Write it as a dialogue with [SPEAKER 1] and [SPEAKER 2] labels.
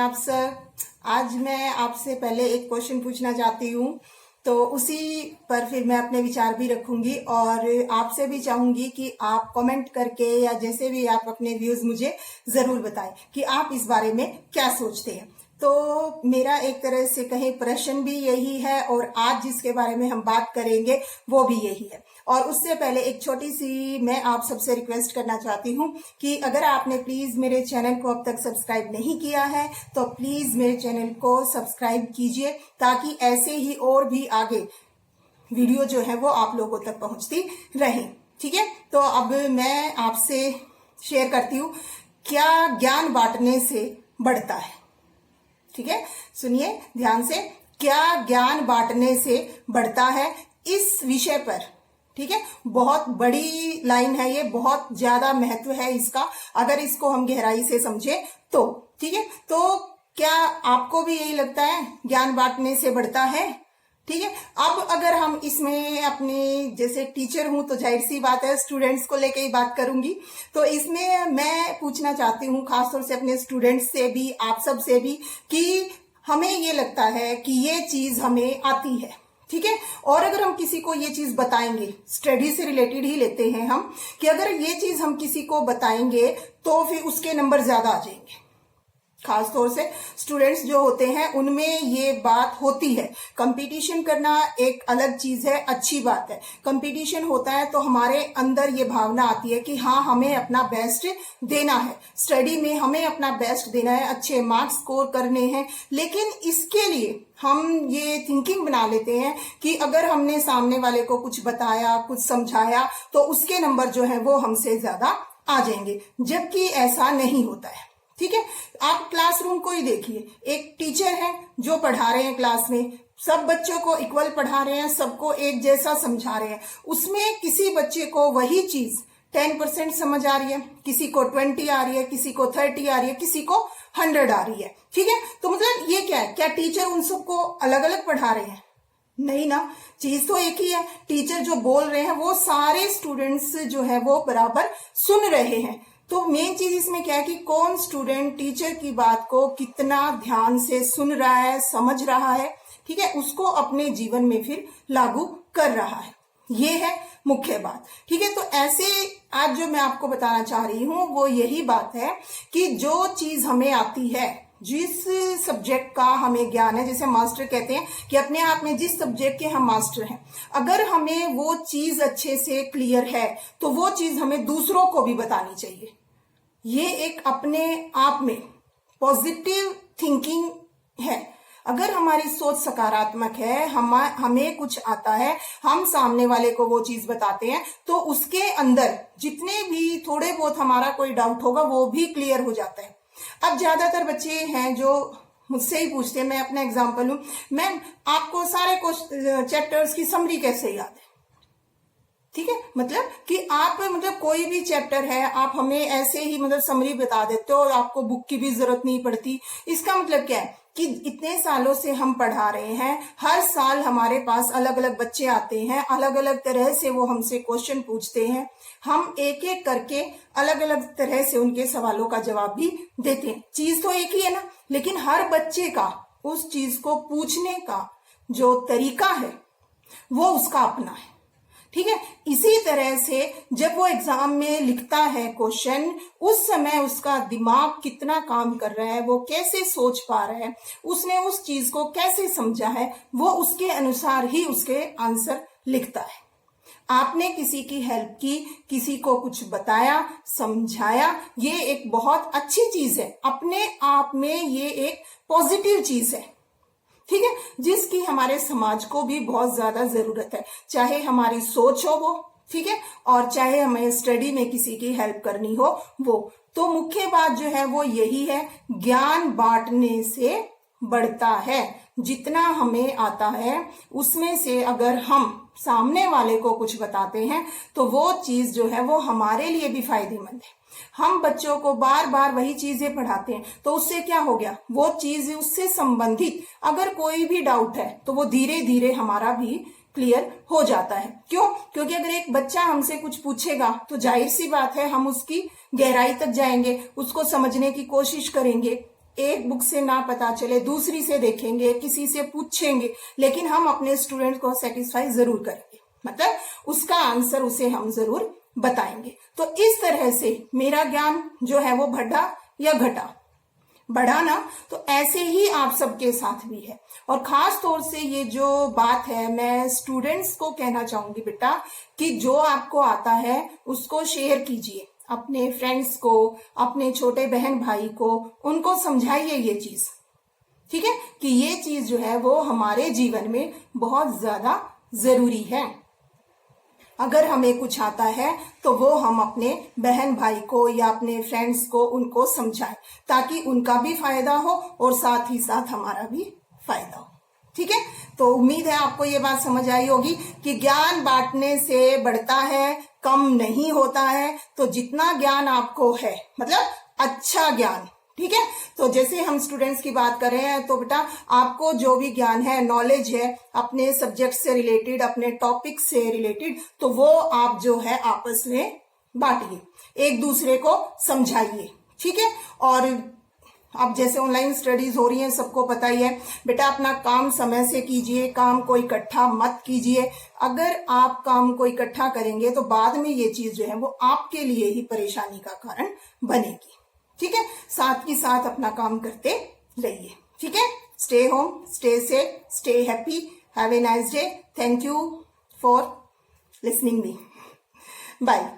[SPEAKER 1] आप सर। आज मैं आपसे पहले एक क्वेश्चन पूछना चाहती हूँ, तो उसी पर फिर मैं अपने विचार भी रखूंगी और आपसे भी चाहूंगी कि आप कमेंट करके या जैसे भी आप अपने व्यूज मुझे जरूर बताएं कि आप इस बारे में क्या सोचते हैं। तो मेरा एक तरह से कहें प्रश्न भी यही है और आज जिसके बारे में हम बात करेंगे वो भी यही है। और उससे पहले एक छोटी सी मैं आप सबसे रिक्वेस्ट करना चाहती हूँ कि अगर आपने प्लीज मेरे चैनल को अब तक सब्सक्राइब नहीं किया है तो प्लीज मेरे चैनल को सब्सक्राइब कीजिए, ताकि ऐसे ही और भी आगे वीडियो जो है वो आप लोगों तक पहुंचती रहे। ठीक है, तो अब मैं आपसे शेयर करती हूँ, क्या ज्ञान बांटने से बढ़ता है। ठीक है, सुनिए ध्यान से, क्या ज्ञान बांटने से बढ़ता है, इस विषय पर। ठीक है, बहुत बड़ी लाइन है ये, बहुत ज्यादा महत्व है इसका अगर इसको हम गहराई से समझे तो। ठीक है, तो क्या आपको भी यही लगता है ज्ञान बांटने से बढ़ता है? ठीक है, अब अगर हम इसमें अपने जैसे टीचर हूं तो जाहिर सी बात है स्टूडेंट्स को लेके ही बात करूंगी। तो इसमें मैं पूछना चाहती हूँ खासतौर से अपने स्टूडेंट्स से भी, आप सब से भी, कि हमें ये लगता है कि ये चीज हमें आती है। ठीक है, और अगर हम किसी को ये चीज बताएंगे, स्टडी से रिलेटेड ही लेते हैं हम, कि अगर ये चीज हम किसी को बताएंगे तो फिर उसके नंबर ज्यादा आ जाएंगे। खासतौर से स्टूडेंट्स जो होते हैं उनमें ये बात होती है। कंपटीशन करना एक अलग चीज है, अच्छी बात है। कंपटीशन होता है तो हमारे अंदर ये भावना आती है कि हाँ, हमें अपना बेस्ट देना है, स्टडी में हमें अपना बेस्ट देना है, अच्छे मार्क्स स्कोर करने हैं। लेकिन इसके लिए हम ये थिंकिंग बना लेते हैं कि अगर हमने सामने वाले को कुछ बताया, कुछ समझाया, तो उसके नंबर जो है वो हमसे ज्यादा आ जाएंगे, जबकि ऐसा नहीं होता है। ठीक है, आप क्लासरूम को ही देखिए, एक टीचर है जो पढ़ा रहे हैं क्लास में, सब बच्चों को इक्वल पढ़ा रहे हैं, सबको एक जैसा समझा रहे हैं। उसमें किसी बच्चे को वही चीज 10% समझ आ रही है, किसी को 20 आ रही है, किसी को 30 आ रही है, किसी को 100 आ रही है। ठीक है, तो मतलब ये क्या है, क्या टीचर उन सबको अलग अलग पढ़ा रहे हैं? नहीं ना, चीज तो एक ही है। टीचर जो बोल रहे हैं वो सारे स्टूडेंट्स जो है वो बराबर सुन रहे हैं। तो मेन चीज इसमें क्या है कि कौन स्टूडेंट टीचर की बात को कितना ध्यान से सुन रहा है, समझ रहा है, ठीक है, उसको अपने जीवन में फिर लागू कर रहा है। ये है मुख्य बात। ठीक है, तो ऐसे आज जो मैं आपको बताना चाह रही हूं वो यही बात है कि जो चीज हमें आती है, जिस सब्जेक्ट का हमें ज्ञान है, जैसे मास्टर कहते हैं कि अपने आप में जिस सब्जेक्ट के हम मास्टर हैं, अगर हमें वो चीज अच्छे से क्लियर है तो वो चीज हमें दूसरों को भी बतानी चाहिए। ये एक अपने आप में पॉजिटिव थिंकिंग है। अगर हमारी सोच सकारात्मक है, हमें कुछ आता है, हम सामने वाले को वो चीज बताते हैं, तो उसके अंदर जितने भी थोड़े बहुत हमारा कोई डाउट होगा वो भी क्लियर हो जाता है। अब ज्यादातर बच्चे हैं जो मुझसे ही पूछते हैं, मैं अपना एग्जांपल लूं, मैम आपको सारे चैप्टर्स की समरी कैसे याद है? ठीक है, मतलब कि आप कोई भी चैप्टर है आप हमें ऐसे ही समरी बता देते हो और आपको बुक की भी जरूरत नहीं पड़ती। इसका मतलब क्या है कि इतने सालों से हम पढ़ा रहे हैं, हर साल हमारे पास अलग अलग बच्चे आते हैं, अलग अलग तरह से वो हमसे क्वेश्चन पूछते हैं, हम एक एक करके अलग अलग तरह से उनके सवालों का जवाब भी देते हैं। चीज तो एक ही है ना, लेकिन हर बच्चे का उस चीज को पूछने का जो तरीका है वो उसका अपना है। ठीक है, इसी तरह से जब वो एग्जाम में लिखता है क्वेश्चन, उस समय उसका दिमाग कितना काम कर रहा है, वो कैसे सोच पा रहा है, उसने उस चीज को कैसे समझा है, वो उसके अनुसार ही उसके आंसर लिखता है। आपने किसी की हेल्प की, किसी को कुछ बताया, समझाया, ये एक बहुत अच्छी चीज है, अपने आप में ये एक पॉजिटिव चीज है। ठीक है, जिसकी हमारे समाज को भी बहुत ज्यादा जरूरत है, चाहे हमारी सोच हो वो, ठीक है, और चाहे हमें स्टडी में किसी की हेल्प करनी हो वो। तो मुख्य बात जो है वो यही है, ज्ञान बांटने से बढ़ता है। जितना हमें आता है उसमें से अगर हम सामने वाले को कुछ बताते हैं तो वो चीज जो है वो हमारे लिए भी फायदेमंद है। हम बच्चों को बार बार वही चीजें पढ़ाते हैं तो उससे क्या हो गया, वो चीज उससे संबंधित अगर कोई भी डाउट है तो वो धीरे धीरे हमारा भी क्लियर हो जाता है। क्यों? क्योंकि अगर एक बच्चा हमसे कुछ पूछेगा तो जाहिर सी बात है हम उसकी गहराई तक जाएंगे, उसको समझने की कोशिश करेंगे, एक बुक से ना पता चले, दूसरी से देखेंगे, किसी से पूछेंगे, लेकिन हम अपने स्टूडेंट को सेटिस्फाई जरूर करेंगे, मतलब उसका आंसर उसे हम जरूर बताएंगे। तो इस तरह से मेरा ज्ञान जो है वो बढ़ा या घटा, बढ़ा ना, तो ऐसे ही आप सबके साथ भी है। और खास तौर से ये जो बात है मैं स्टूडेंट्स को कहना चाहूंगी बेटा, कि जो आपको आता है उसको शेयर कीजिए अपने फ्रेंड्स को, अपने छोटे बहन भाई को, उनको समझाइए ये चीज, ठीक है, कि ये चीज जो है वो हमारे जीवन में बहुत ज्यादा जरूरी है। अगर हमें कुछ आता है तो वो हम अपने बहन भाई को या अपने फ्रेंड्स को उनको समझाएं, ताकि उनका भी फायदा हो और साथ ही साथ हमारा भी फायदा हो, ठीक है। तो उम्मीद है आपको ये बात समझ आई होगी कि ज्ञान बांटने से बढ़ता है, कम नहीं होता है। तो जितना ज्ञान आपको है, मतलब अच्छा ज्ञान, ठीक है। तो जैसे हम स्टूडेंट्स की बात कर रहे हैं, तो बेटा आपको जो भी ज्ञान है, नॉलेज है अपने सब्जेक्ट से रिलेटेड, अपने टॉपिक से रिलेटेड, तो वो आप जो है आपस में बांटिए, एक दूसरे को समझाइए, ठीक है। और अब जैसे ऑनलाइन स्टडीज हो रही हैं, सबको पता ही है बेटा, अपना काम समय से कीजिए, काम को इकट्ठा मत कीजिए। अगर आप काम को इकट्ठा करेंगे तो बाद में ये चीज जो है वो आपके लिए ही परेशानी का कारण बनेगी, ठीक है। साथ ही साथ अपना काम करते रहिए, ठीक है। Stay home, stay safe, stay happy, have a nice day. Thank you for listening me, bye.